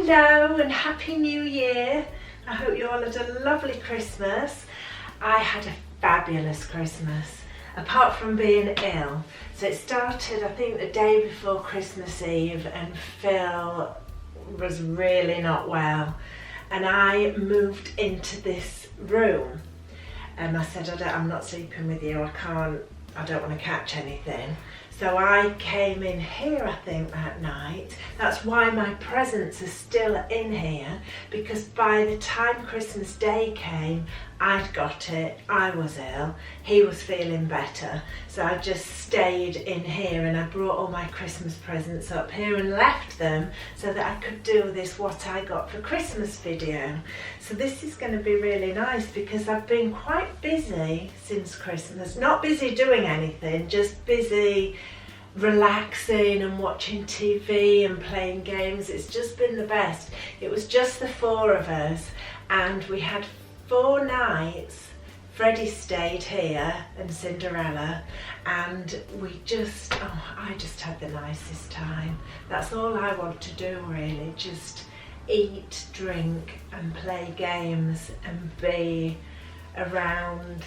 Hello and Happy New Year. I hope you all had a lovely Christmas. I had a fabulous Christmas, apart from being ill. So it started, I think, the day before Christmas Eve, and Phil was really not well. And I moved into this room and I said, I'm not sleeping with you, I don't want to catch anything. So I came in here, I think, that night. That's why my presents are still in here, because by the time Christmas Day came, I'd got it, I was ill, he was feeling better. So I just stayed in here and I brought all my Christmas presents up here and left them so that I could do this what I got for Christmas video. So this is going to be really nice because I've been quite busy since Christmas. Not busy doing anything, just busy relaxing and watching TV and playing games. It's just been the best. It was just the four of us and we had 4 nights. Freddie stayed here and Cinderella, and I just had the nicest time. That's all I want to do really, just eat, drink and play games and be around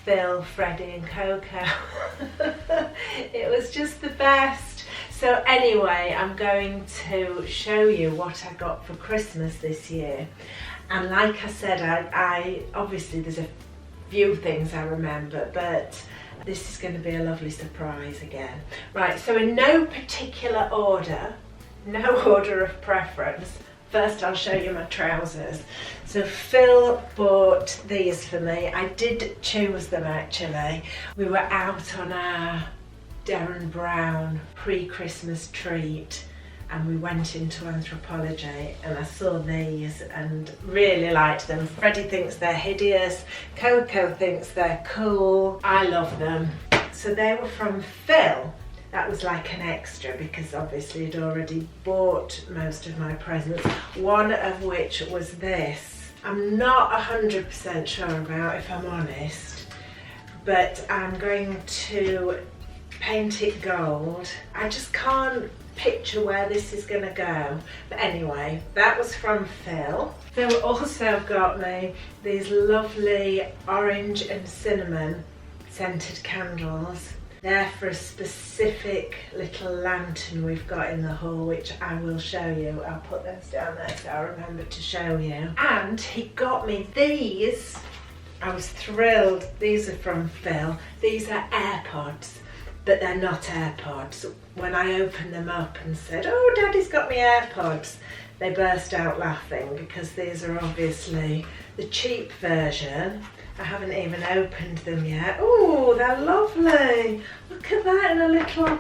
Phil, Freddie and Coco. It was just the best. So anyway, I'm going to show you what I got for Christmas this year. And like I said, I obviously there's a few things I remember, but this is going to be a lovely surprise again. Right, so in no particular order, no order of preference, first I'll show you my trousers. So Phil bought these for me. I did choose them actually. We were out on our Derren Brown pre-Christmas treat and we went into Anthropology and I saw these and really liked them. Freddie thinks they're hideous, Coco thinks they're cool. I love them. So they were from Phil. That was like an extra because obviously he'd already bought most of my presents, one of which was this. I'm not 100% sure about, if I'm honest, but I'm going to paint it gold. I just can't picture where this is going to go, but anyway, that was from Phil. Phil also got me these lovely orange and cinnamon scented candles. They're for a specific little lantern we've got in the hall, which I will show you. I'll put those down there so I'll remember to show you. And he got me these. I was thrilled. These are from Phil. These are AirPods, but they're not AirPods. When I opened them up and said, "Oh, Daddy's got me AirPods," they burst out laughing because these are obviously the cheap version. I haven't even opened them yet. Oh, they're lovely. Look at that in a little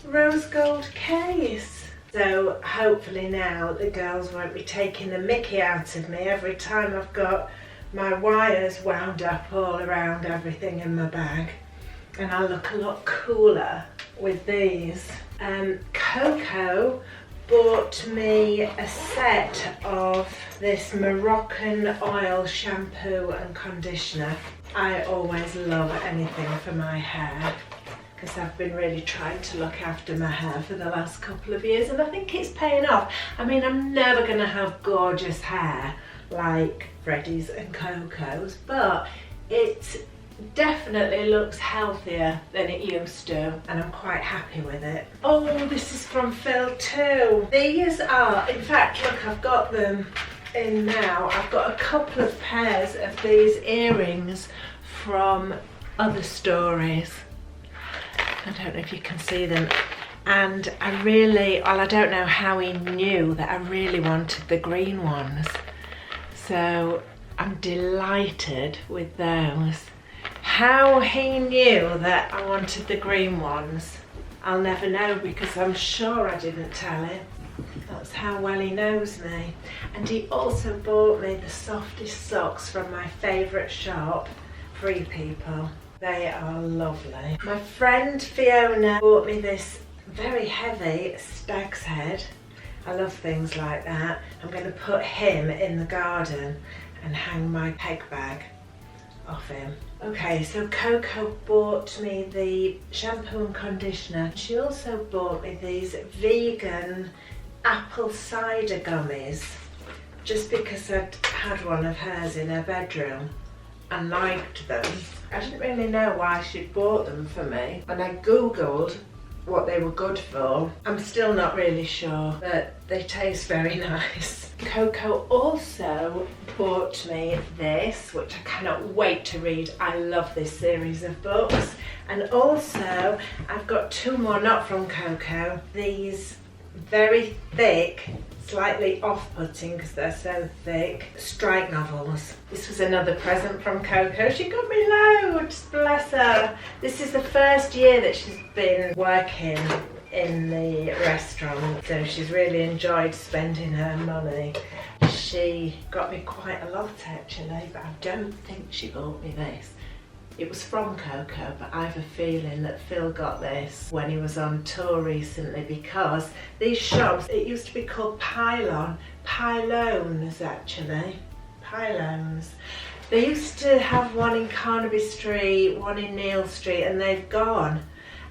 rose gold case. So hopefully now the girls won't be taking the mickey out of me every time I've got my wires wound up all around everything in my bag. And I'll look a lot cooler with these. Coco bought me a set of this Moroccan oil shampoo and conditioner. I always love anything for my hair because I've been really trying to look after my hair for the last couple of years and I think it's paying off. I mean, I'm never going to have gorgeous hair like Freddie's and Coco's, but it definitely looks healthier than it used to and I'm quite happy with it. Oh, this is from Phil too. These are, in fact, look, I've got them in now. I've got a couple of pairs of these earrings from Other Stories. I don't know if you can see them. And I really, well, I don't know how he knew that I really wanted the green ones. So I'm delighted with those. How he knew that I wanted the green ones, I'll never know because I'm sure I didn't tell him. That's how well he knows me. And he also bought me the softest socks from my favourite shop, Free People. They are lovely. My friend Fiona bought me this very heavy stag's head. I love things like that. I'm going to put him in the garden and hang my peg bag off him. Okay, so Coco bought me the shampoo and conditioner. She also bought me these vegan apple cider gummies just because I'd had one of hers in her bedroom and liked them. I didn't really know why she'd bought them for me, and I googled what they were good for. I'm still not really sure, but they taste very nice. Coco also bought me this, which I cannot wait to read. I love this series of books. And also I've got two more, not from Coco, these very thick, slightly off-putting because they're so thick, strike novels. This was another present from Coco. She got me loads, bless her. This is the first year that she's been working in the restaurant, so she's really enjoyed spending her money. She got me quite a lot actually, but I don't think she bought me this. It was from Coco, but I have a feeling that Phil got this when he was on tour recently, because these shops, it used to be called Pylones actually, Pylones. They used to have one in Carnaby Street, one in Neal Street, and they've gone.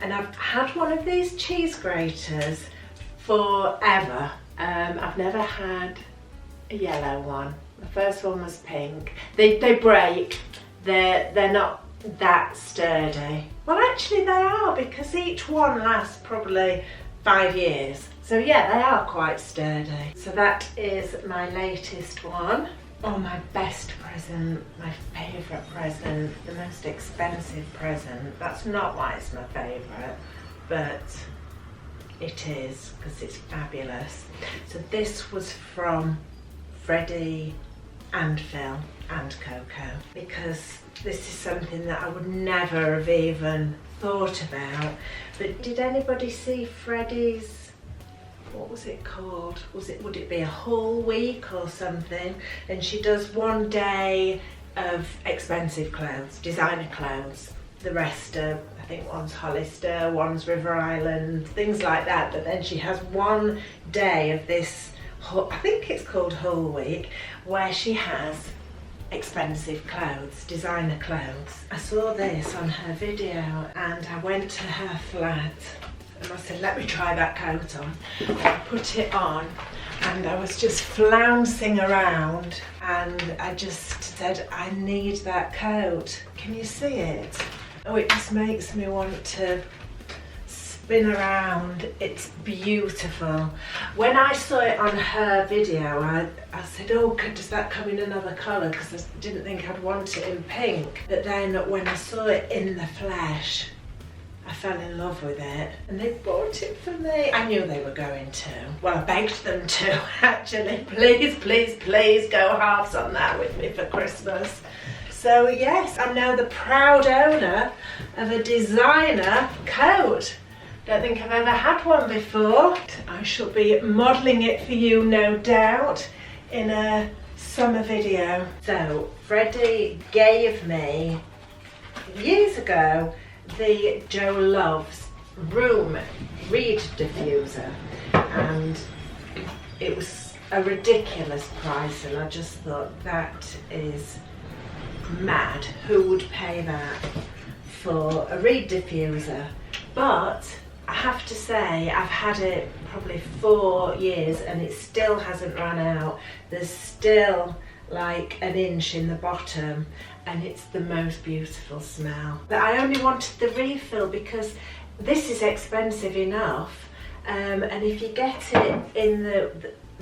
And I've had one of these cheese graters forever. I've never had a yellow one. The first one was pink. They break. They're not that sturdy. Well, actually they are, because each one lasts probably 5 years. So yeah, they are quite sturdy. So that is my latest one. Oh, my best present, my favourite present, the most expensive present. That's not why it's my favourite, but it is, because it's fabulous. So this was from Freddie and Phil and Coco, because this is something that I would never have even thought about. But did anybody see Freddie's, what was it called? Would it be a whole week or something? And she does one day of expensive clothes, designer clothes. The rest are, I think one's Hollister, one's River Island, things like that. But then she has one day of this, I think it's called Whole Week, where she has expensive clothes, designer clothes. I saw this on her video and I went to her flat and I said, let me try that coat on. And I put it on and I was just flouncing around and I just said, I need that coat. Can you see it? Oh, it just makes me want to spin around. It's beautiful. When I saw it on her video, I said, oh, does that come in another colour? Because I didn't think I'd want it in pink. But then when I saw it in the flesh, I fell in love with it. And they bought it for me. I knew they were going to. Well, I begged them to, actually. Please, please, please go halves on that with me for Christmas. So yes, I'm now the proud owner of a designer coat. Don't think I've ever had one before. I shall be modelling it for you, no doubt, in a summer video. So, Freddie gave me, years ago, the Joe Loves Room Reed diffuser, and it was a ridiculous price, and I just thought, that is mad. Who would pay that for a reed diffuser? But I have to say, I've had it probably 4 years and it still hasn't run out. There's still like an inch in the bottom and it's the most beautiful smell. But I only wanted the refill because this is expensive enough, and if you get it in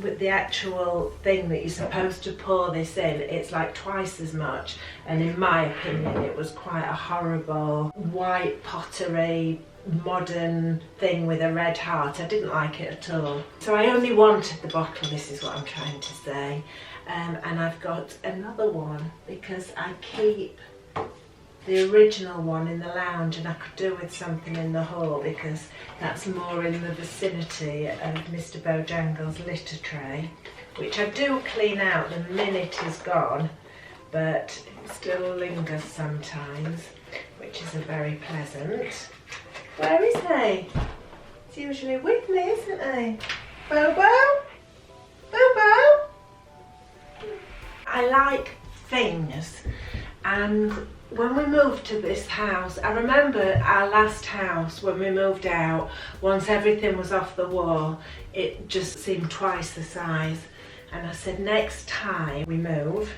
with the actual thing that you're supposed to pour this in, it's like twice as much, and in my opinion it was quite a horrible white pottery modern thing with a red heart. I didn't like it at all. So I only wanted the bottle, this is what I'm trying to say. And I've got another one because I keep the original one in the lounge, and I could do with something in the hall because that's more in the vicinity of Mr. Bojangles' litter tray, which I do clean out the minute he's gone, but it still lingers sometimes, which isn't very pleasant. Where is he? He's usually with me, isn't he? Bobo? Bobo? I like things, and when we moved to this house, I remember our last house when we moved out, once everything was off the wall, it just seemed twice the size. And I said, next time we move,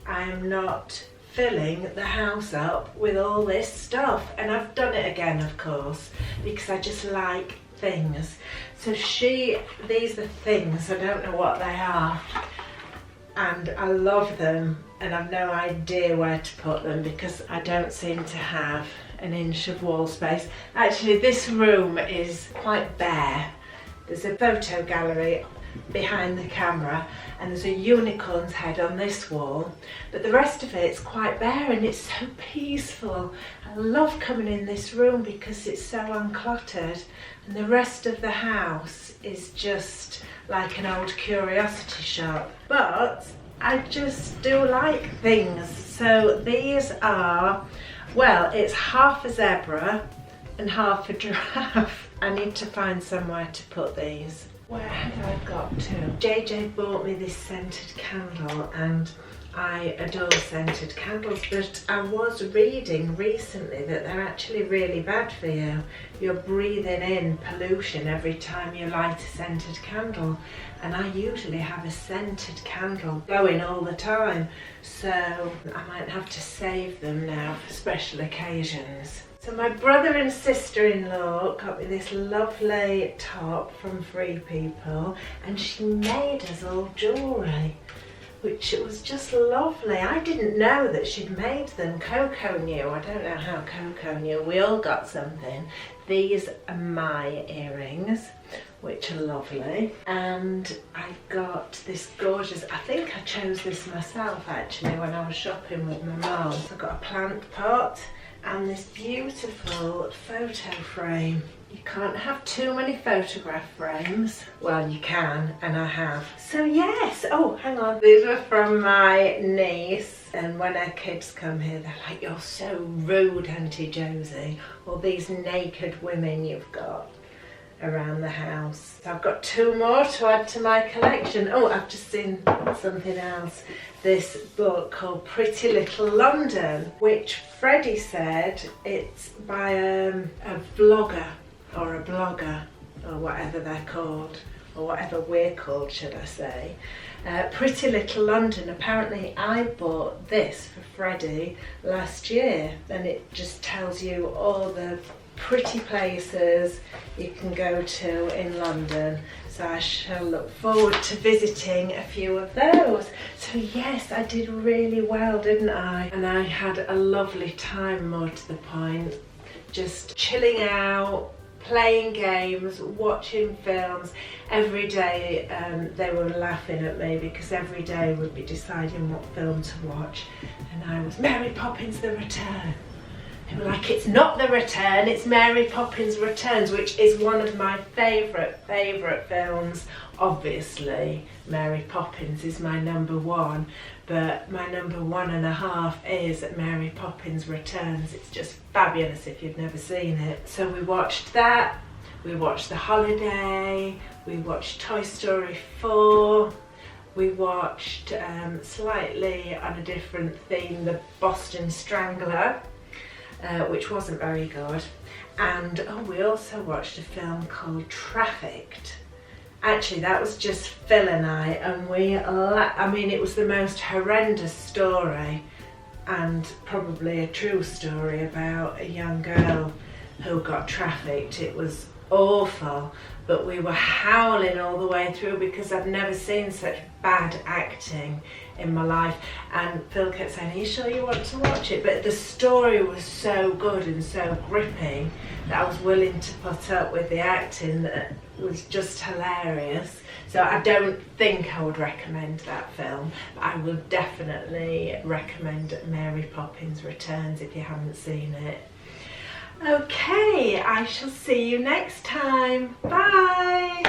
I am not filling the house up with all this stuff. And I've done it again, of course, because I just like things. So these are things, I don't know what they are, and I love them, and I've no idea where to put them because I don't seem to have an inch of wall space. Actually, this room is quite bare. There's a photo gallery behind the camera and there's a unicorn's head on this wall, but the rest of it's quite bare and it's so peaceful. I love coming in this room because it's so uncluttered, and the rest of the house is just like an old curiosity shop. But I just do like things. So these are, well, it's half a zebra and half a giraffe. I need to find somewhere to put these. Where have I got to? JJ bought me this scented candle, and I adore scented candles, but I was reading recently that they're actually really bad for you. You're breathing in pollution every time you light a scented candle, and I usually have a scented candle going all the time, so I might have to save them now for special occasions. So my brother and sister-in-law got me this lovely top from Free People, and she made us all jewellery, which was just lovely. I didn't know that she'd made them. Coco knew. I don't know how Coco knew. We all got something. These are my earrings, which are lovely. And I got this gorgeous, I think I chose this myself actually when I was shopping with my mum. So I got a plant pot and this beautiful photo frame. You can't have too many photograph frames. Well, you can, and I have. So yes, oh, hang on. These were from my niece, and when her kids come here, they're like, you're so rude, Auntie Josie. All these naked women you've got around the house. So I've got two more to add to my collection. Oh, I've just seen something else. This book called Pretty Little London, which Freddie said it's by a vlogger or a blogger or whatever they're called, or whatever we're called, should I say. Pretty Little London. Apparently I bought this for Freddie last year, and it just tells you all the pretty places you can go to in London. So I shall look forward to visiting a few of those. So yes, I did really well, didn't I? And I had a lovely time, more to the point. Just chilling out, playing games, watching films. Every day they were laughing at me because every day we'd be deciding what film to watch. And I was Mary Poppins The Return. They were like, it's not The Return, it's Mary Poppins Returns, which is one of my favourite films. Obviously, Mary Poppins is my number one, but my number 1.5 is Mary Poppins Returns. It's just fabulous if you've never seen it. So we watched that, we watched The Holiday, we watched Toy Story 4, we watched, slightly on a different theme, The Boston Strangler, which wasn't very good. And oh, we also watched a film called Trafficked. Actually, that was just Phil and I, and I mean, it was the most horrendous story, and probably a true story about a young girl who got trafficked. It was awful, but we were howling all the way through because I've never seen such bad acting in my life. And Phil kept saying, are you sure you want to watch it? But the story was so good and so gripping that I was willing to put up with the acting that was just hilarious. So I don't think I would recommend that film, but I will definitely recommend Mary Poppins Returns if you haven't seen it. Okay, I shall see you next time. Bye!